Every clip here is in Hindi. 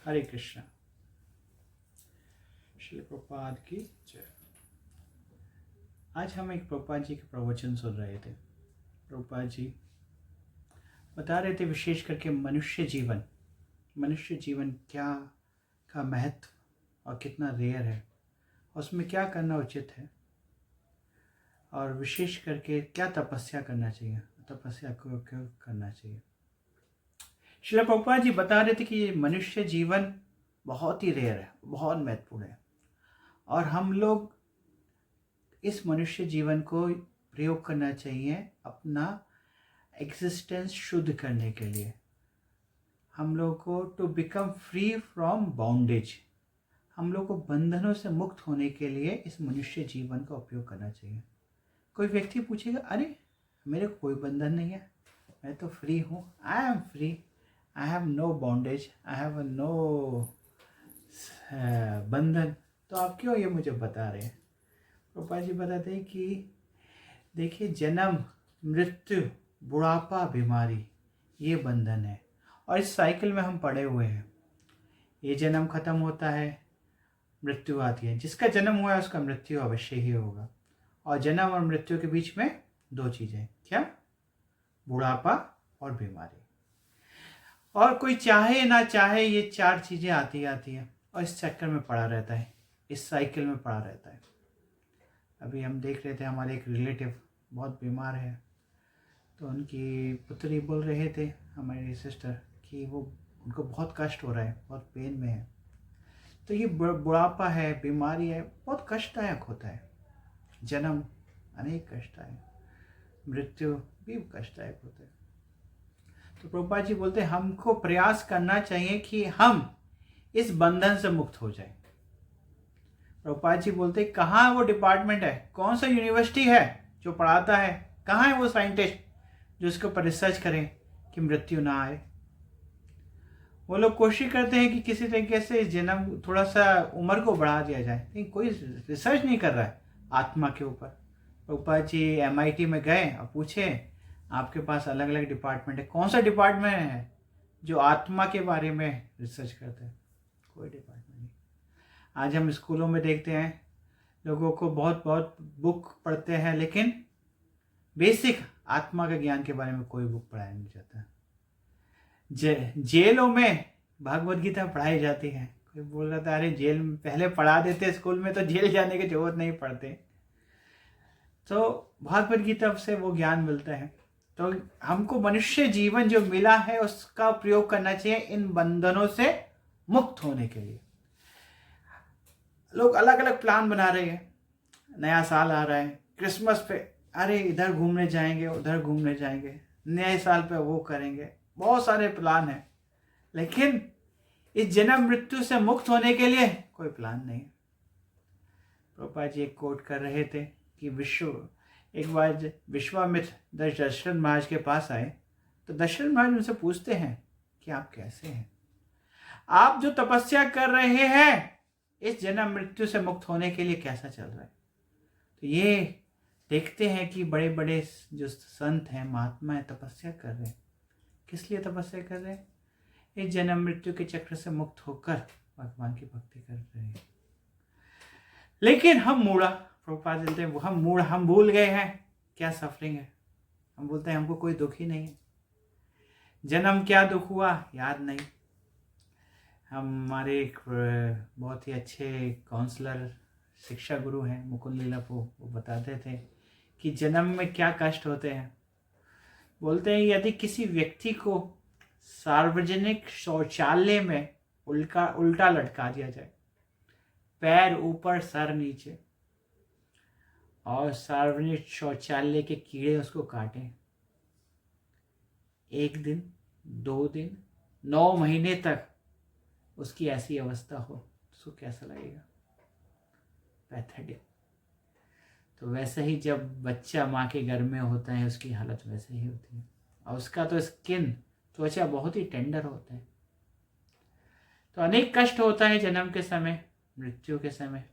हरे कृष्णा। श्री प्रभुपाद की जय। आज हम एक प्रभुपाद जी के प्रवचन सुन रहे थे। प्रभुपाद जी बता रहे थे विशेष करके मनुष्य जीवन क्या का महत्व और कितना रेयर है, उसमें क्या करना उचित है और विशेष करके क्या तपस्या करना चाहिए, तपस्या को क्यों करना चाहिए। श्रील प्रभुपाद जी बता रहे थे कि ये मनुष्य जीवन बहुत ही रेयर है, बहुत महत्वपूर्ण है और हम लोग इस मनुष्य जीवन को प्रयोग करना चाहिए अपना एग्जिस्टेंस शुद्ध करने के लिए। हम लोग को to become free from bondage, हम लोग को बंधनों से मुक्त होने के लिए इस मनुष्य जीवन का उपयोग करना चाहिए। कोई व्यक्ति पूछेगा, अरे मेरे को कोई बंधन नहीं है, मैं तो फ्री हूँ, I am free, I have no bondage, I have no बंधन, तो आप क्यों ये मुझे बता रहे हैं। प्रभुपाद जी बताते हैं कि देखिए, जन्म, मृत्यु, बुढ़ापा, बीमारी, ये बंधन है और इस साइकिल में हम पड़े हुए हैं। ये जन्म खत्म होता है, मृत्यु आती है। जिसका जन्म हुआ है उसका मृत्यु अवश्य ही होगा। और जन्म और मृत्यु के बीच में दो चीज़ें, क्या? बुढ़ापा और बीमारी। और कोई चाहे ना चाहे ये चार चीज़ें आती हैं और इस चक्कर में पड़ा रहता है, इस साइकिल में पड़ा रहता है। अभी हम देख रहे थे, हमारे एक रिलेटिव बहुत बीमार है, तो उनकी पुत्री बोल रहे थे, हमारी सिस्टर, कि वो उनको बहुत कष्ट हो रहा है, बहुत पेन में है। तो ये बुढ़ापा है, बीमारी है, बहुत कष्टदायक होता है। जन्म अनेक कष्टदायक, मृत्यु भी कष्टदायक होता है। तो प्रभुपाद जी बोलते हैं हमको प्रयास करना चाहिए कि हम इस बंधन से मुक्त हो जाएं। प्रभुपाद जी बोलते हैं कहाँ वो डिपार्टमेंट है, कौन सा यूनिवर्सिटी है जो पढ़ाता है, कहाँ है वो साइंटिस्ट जो इसके ऊपर रिसर्च करें कि मृत्यु ना आए। वो लोग कोशिश करते हैं कि किसी तरीके से जन्म, थोड़ा सा उम्र को बढ़ा दिया जाए, लेकिन कोई रिसर्च नहीं कर रहा है आत्मा के ऊपर। प्रभुपाद जी MIT में गए और पूछे, आपके पास अलग अलग डिपार्टमेंट है, कौन सा डिपार्टमेंट है जो आत्मा के बारे में रिसर्च करते हैं? कोई डिपार्टमेंट नहीं। आज हम स्कूलों में देखते हैं लोगों को बहुत बहुत बुक पढ़ते हैं, लेकिन बेसिक आत्मा के ज्ञान के बारे में कोई बुक पढ़ाया नहीं जाता। जेलों में भागवत गीता पढ़ाई जाती है। कोई बोल रहा था, अरे जेल में पहले पढ़ा देते, स्कूल में तो जेल जाने की जरूरत नहीं पड़ती। तो भागवत गीता से वो ज्ञान मिलता है। तो हमको मनुष्य जीवन जो मिला है उसका प्रयोग करना चाहिए इन बंधनों से मुक्त होने के लिए। लोग अलग अलग प्लान बना रहे हैं, नया साल आ रहा है, क्रिसमस पे अरे इधर घूमने जाएंगे, उधर घूमने जाएंगे, नए साल पे वो करेंगे, बहुत सारे प्लान हैं, लेकिन इस जन्म मृत्यु से मुक्त होने के लिए कोई प्लान नहीं। प्रभुपाद जी एक कोट कर रहे थे कि एक बार विश्वामित्र दशरथ महाराज के पास आए, तो दशरथ महाराज उनसे पूछते हैं कि आप कैसे हैं, आप जो तपस्या कर रहे हैं इस जन्म मृत्यु से मुक्त होने के लिए कैसा चल रहा है। तो ये देखते हैं कि बड़े बड़े जो संत हैं, महात्मा हैं, तपस्या कर रहे हैं। किस लिए तपस्या कर रहे हैं? इस जन्म मृत्यु के चक्र से मुक्त होकर भगवान की भक्ति कर रहे हैं। लेकिन हम मूढ़ा, प्रभुपाद बोलते हैं हम मूढ़, हम भूल गए हैं क्या सफरिंग है। हम बोलते हैं हमको कोई दुख ही नहीं है, जन्म क्या दुख हुआ याद नहीं। हमारे एक बहुत ही अच्छे काउंसलर, शिक्षा गुरु हैं मुकुंद लीला, वो बताते थे कि जन्म में क्या कष्ट होते हैं। बोलते हैं यदि किसी व्यक्ति को सार्वजनिक शौचालय में उल्टा लटका दिया जाए, पैर ऊपर सर नीचे, और सार्वजनिक शौचालय के कीड़े उसको काटें, 1 दिन 2 दिन 9 महीने तक उसकी ऐसी अवस्था हो, उसको कैसा लगेगा? पैथेटिक। तो वैसे ही जब बच्चा माँ के घर में होता है उसकी हालत वैसे ही होती है, और उसका तो स्किन, त्वचा बहुत ही टेंडर होता है। तो अनेक कष्ट होता है जन्म के समय, मृत्यु के समय।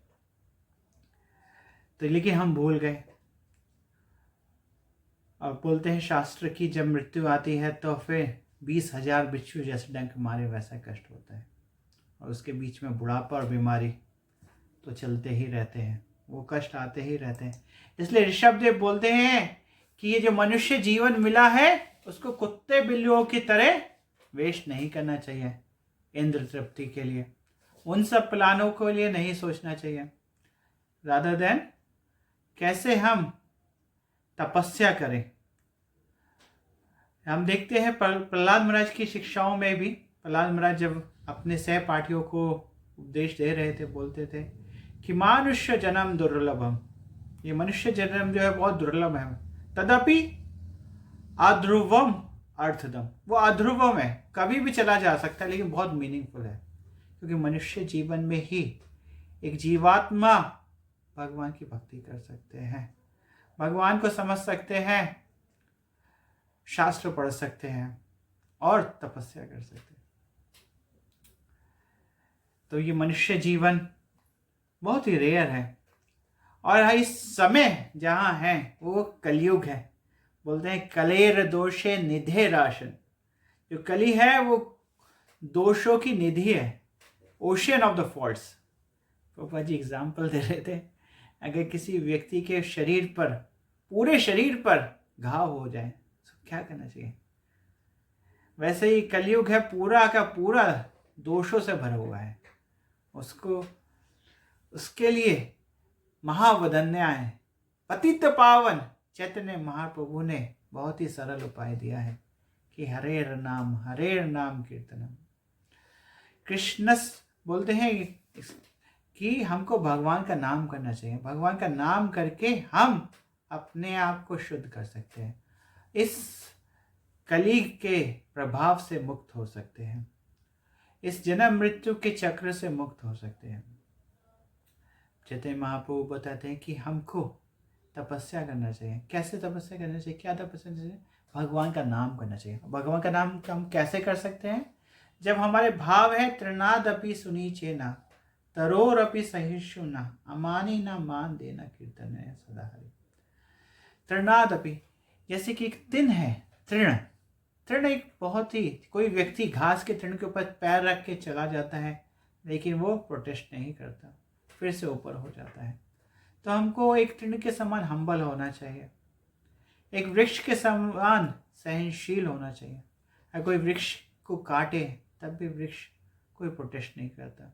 तो लेकिन हम भूल गए और बोलते हैं शास्त्र की जब मृत्यु आती है तो फिर 20,000 बिच्छू जैसे डंक मारे वैसा कष्ट होता है। और उसके बीच में बुढ़ापा और बीमारी तो चलते ही रहते हैं, वो कष्ट आते ही रहते हैं। इसलिए ऋषभदेव बोलते हैं कि ये जो मनुष्य जीवन मिला है उसको कुत्ते बिल्लियों की तरह वेस्ट नहीं करना चाहिए इंद्र तृप्ति के लिए, उन सब प्लानों के लिए नहीं सोचना चाहिए। रादर देन कैसे हम तपस्या करें। हम देखते हैं प्रहलाद महाराज की शिक्षाओं में भी, प्रहलाद महाराज जब अपने सहपाठियों को उपदेश दे रहे थे, बोलते थे कि मनुष्य जन्म दुर्लभम, ये मनुष्य जन्म जो है बहुत दुर्लभ है, तदपि अध्रुवम अर्थदम, वो अध्रुवम है, कभी भी चला जा सकता है, लेकिन बहुत मीनिंगफुल है, क्योंकि मनुष्य जीवन में ही एक जीवात्मा भगवान की भक्ति कर सकते हैं, भगवान को समझ सकते हैं, शास्त्र पढ़ सकते हैं और तपस्या कर सकते हैं। तो ये मनुष्य जीवन बहुत ही रेयर है, और इस समय जहाँ है वो कलयुग है। बोलते हैं कलेर दोषे निधे राशन, जो कली है वो दोषों की निधि है, ओशियन ऑफ द फॉल्ट्स। पापा जी एग्जाम्पल दे रहे थे, अगर किसी व्यक्ति के शरीर पर, पूरे शरीर पर घाव हो जाए तो क्या करना चाहिए, वैसे ही कलयुग है पूरा का पूरा दोषों से भरा हुआ है, उसको उसके लिए महावदन्या है। पतित पावन चैतन्य महाप्रभु ने बहुत ही सरल उपाय दिया है कि हरेर नाम कीर्तनम। कृष्णस बोलते हैं कि हमको भगवान का नाम करना चाहिए, भगवान का नाम करके हम अपने आप को शुद्ध कर सकते हैं, इस कली के प्रभाव से मुक्त हो सकते हैं, इस जन्म मृत्यु के चक्र से मुक्त हो सकते हैं। चैतन्य महाप्रभु बताते हैं कि हमको तपस्या करना चाहिए। कैसे तपस्या करना चाहिए, क्या तपस्या करना चाहिए? भगवान का नाम करना चाहिए। भगवान का नाम हम कैसे कर सकते हैं? जब हमारे भाव है तृणादपि सुनीचे ना, तरोरपि सहिष्णु ना, अमानी ना मान देना कीर्तन है सदा हरि। तृणादपि, जैसे कि एक तिन है, तृण एक बहुत ही, कोई व्यक्ति घास के तृण के ऊपर पैर रख के चला जाता है लेकिन वो प्रोटेस्ट नहीं करता, फिर से ऊपर हो जाता है। तो हमको एक तृण के समान हम्बल होना चाहिए, एक वृक्ष के समान सहनशील होना चाहिए। अगर कोई वृक्ष को काटे तब भी वृक्ष कोई प्रोटेस्ट नहीं करता,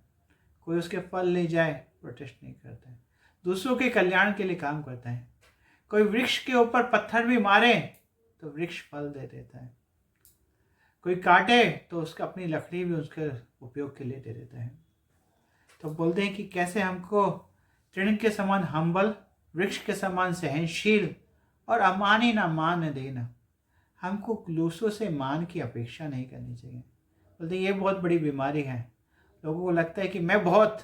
कोई उसके फल ले जाए प्रोटेस्ट नहीं करता है, दूसरों के कल्याण के लिए काम करता है। कोई वृक्ष के ऊपर पत्थर भी मारे तो वृक्ष फल दे देता है, कोई काटे तो उसका अपनी लकड़ी भी उसके उपयोग के लिए दे देता है। तो बोलते हैं कि कैसे हमको तृण के समान हम्बल, वृक्ष के समान सहनशील और अमानी ना मान देना, हमको दूसरों से मान की अपेक्षा नहीं करनी चाहिए। बोलते ये बहुत बड़ी बीमारी है, लोगों को लगता है कि मैं बहुत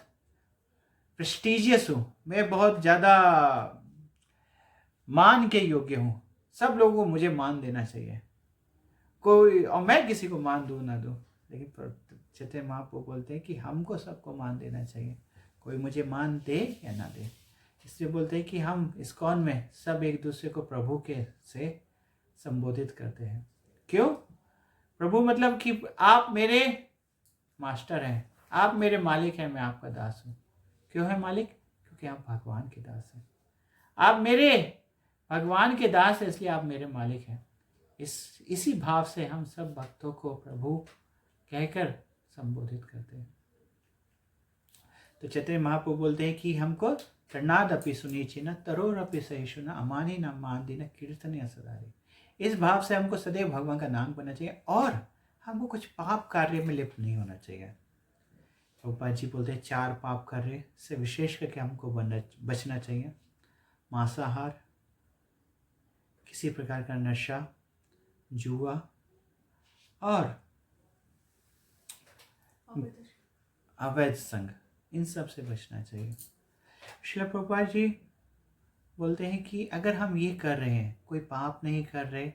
प्रेस्टिजियस हूँ, मैं बहुत ज़्यादा मान के योग्य हूँ, सब लोगों को मुझे मान देना चाहिए, कोई और मैं किसी को मान दूँ ना दूँ। लेकिन चैतन्य महाप्रभु बोलते हैं कि हमको सबको मान देना चाहिए, कोई मुझे मान दे या ना दे। इसलिए बोलते हैं कि हम इस्कॉन में सब एक दूसरे को प्रभु के से संबोधित करते हैं। क्यों? प्रभु मतलब कि आप मेरे मास्टर हैं, आप मेरे मालिक हैं, मैं आपका दास हूँ। क्यों है मालिक? क्योंकि आप भगवान के दास हैं, आप मेरे भगवान के दास हैं, इसलिए आप मेरे मालिक हैं। इसी भाव से हम सब भक्तों को प्रभु कहकर संबोधित करते हैं। तो चैतन्य महाप्रभु बोलते हैं कि हमको तृणादपि सुनीचिना, तरोरपि सहिष्णुना, अमानी न मानदीना, कीर्तन सदारी। इस भाव से हमको सदैव भगवान का नाम करना चाहिए और हमको कुछ पाप कार्य में लिप्त नहीं होना चाहिए। प्रभुपाद जी बोलते हैं 4 पाप कार्य से विशेष करके हमको बचना चाहिए। मांसाहार, किसी प्रकार का नशा, जुआ और अवैध संग, इन सब से बचना चाहिए। श्रील प्रभुपाद जी बोलते हैं कि अगर हम ये कर रहे हैं, कोई पाप नहीं कर रहे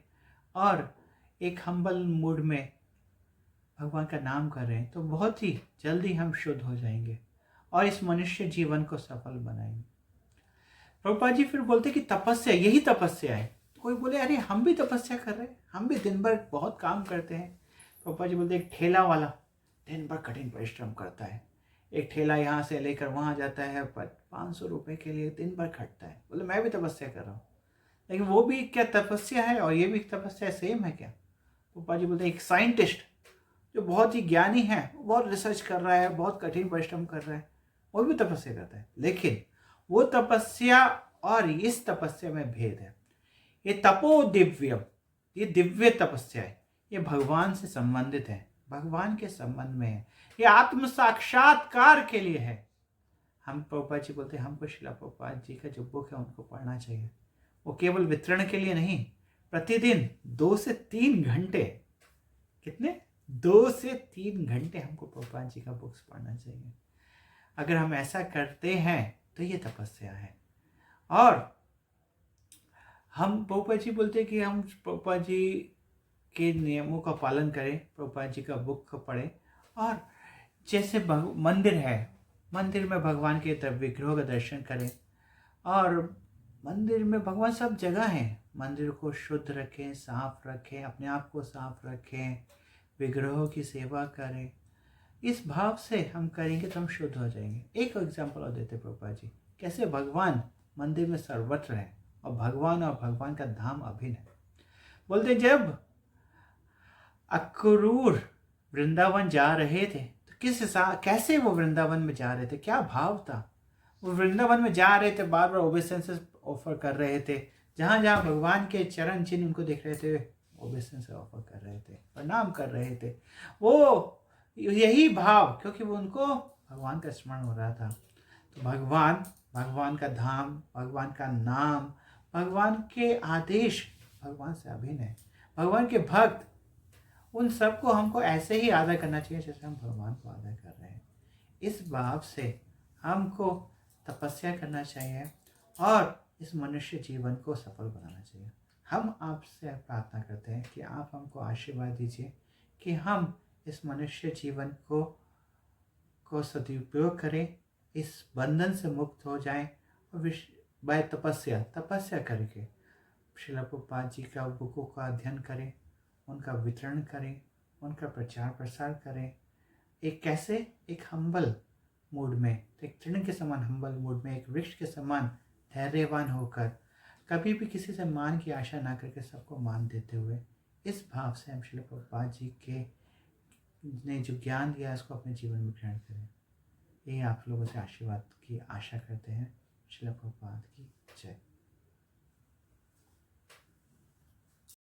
और एक हम्बल मूड में भगवान का नाम कर रहे हैं, तो बहुत ही जल्दी हम शुद्ध हो जाएंगे और इस मनुष्य जीवन को सफल बनाएंगे। प्रभुपाद जी फिर बोलते हैं कि तपस्या, यही तपस्या है। कोई बोले अरे हम भी तपस्या कर रहे हैं, हम भी दिन भर बहुत काम करते हैं। प्रभुपाद जी बोलते एक ठेला वाला दिन भर कठिन परिश्रम करता है, एक ठेला यहाँ से लेकर वहाँ जाता है, पर 500 रुपये के लिए दिन भर खटता है। बोले मैं भी तपस्या कर रहा हूँ, लेकिन वो भी क्या तपस्या है और ये भी तपस्या सेम है क्या? पापा जी बोलते हैं एक साइंटिस्ट जो बहुत ही ज्ञानी है, बहुत रिसर्च कर रहा है, बहुत कठिन परिश्रम कर रहा है, वो भी तपस्या करता है, लेकिन वो तपस्या और इस तपस्या में भेद है। ये तपो दिव्यम, ये दिव्य तपस्या है, ये भगवान से संबंधित है, भगवान के संबंध में है, ये आत्म साक्षात्कार के लिए है। हम प्रभुपाद जी बोलते हैं हमको शिला प्रभुपाद जी का जो बुक है उनको पढ़ना चाहिए। वो केवल वितरण के लिए नहीं, प्रतिदिन 2 से 3 घंटे, कितने 2 से 3 घंटे हमको प्रभुपाद जी का बुक्स पढ़ना चाहिए। अगर हम ऐसा करते हैं तो ये तपस्या है। और हम प्रभुपाद जी बोलते हैं कि हम प्रभुपाद जी के नियमों का पालन करें, प्रभुपाद जी का बुक को पढ़ें। और जैसे मंदिर है, मंदिर में भगवान के विग्रहों का दर्शन करें, और मंदिर में भगवान सब जगह हैं, मंदिर को शुद्ध रखें, साफ रखें, अपने आप को साफ रखें, विग्रहों की सेवा करें। इस भाव से हम करेंगे तो हम शुद्ध हो जाएंगे। एक एग्जाम्पल और देते प्रभुपाद जी, कैसे भगवान मंदिर में सर्वत्र है और भगवान का धाम अभिन्न है। बोलते जब अक्रूर वृंदावन जा रहे थे तो कैसे वो वृंदावन में जा रहे थे, क्या भाव था। वो वृंदावन में जा रहे थे, बार बार ओबेसेंसेस ऑफर कर रहे थे, जहाँ जहाँ भगवान के चरण चिन्ह उनको देख रहे थे ओबेसेंस ऑफर कर रहे थे, प्रणाम कर रहे थे। वो यही भाव, क्योंकि वो उनको भगवान का स्मरण हो रहा था। तो भगवान का धाम, भगवान का नाम, भगवान के आदेश भगवान से अभिन्न है। भगवान के भक्त, उन सबको हमको ऐसे ही आदर करना चाहिए जैसे हम भगवान को आदर कर रहे हैं। इस भाव से हमको तपस्या करना चाहिए और इस मनुष्य जीवन को सफल बनाना चाहिए। हम आपसे प्रार्थना करते हैं कि आप हमको आशीर्वाद दीजिए कि हम इस मनुष्य जीवन को सदुपयोग करें, इस बंधन से मुक्त हो जाएं और बाय तपस्या करके श्रील प्रभुपाद जी का बुकों का अध्ययन करें, उनका वितरण करें, उनका प्रचार प्रसार करें। एक कैसे, एक हम्बल मूड में, एक तृण के समान हम्बल मूड में, एक वृक्ष के समान धैर्यवान होकर, कभी भी किसी से मान की आशा ना करके सबको मान देते हुए, इस भाव से हम श्रील प्रभुपाद जी के ने जो ज्ञान दिया है उसको अपने जीवन में ग्रहण करें। यही आप लोगों से आशीर्वाद की आशा करते हैं। श्रील प्रभुपाद की जय।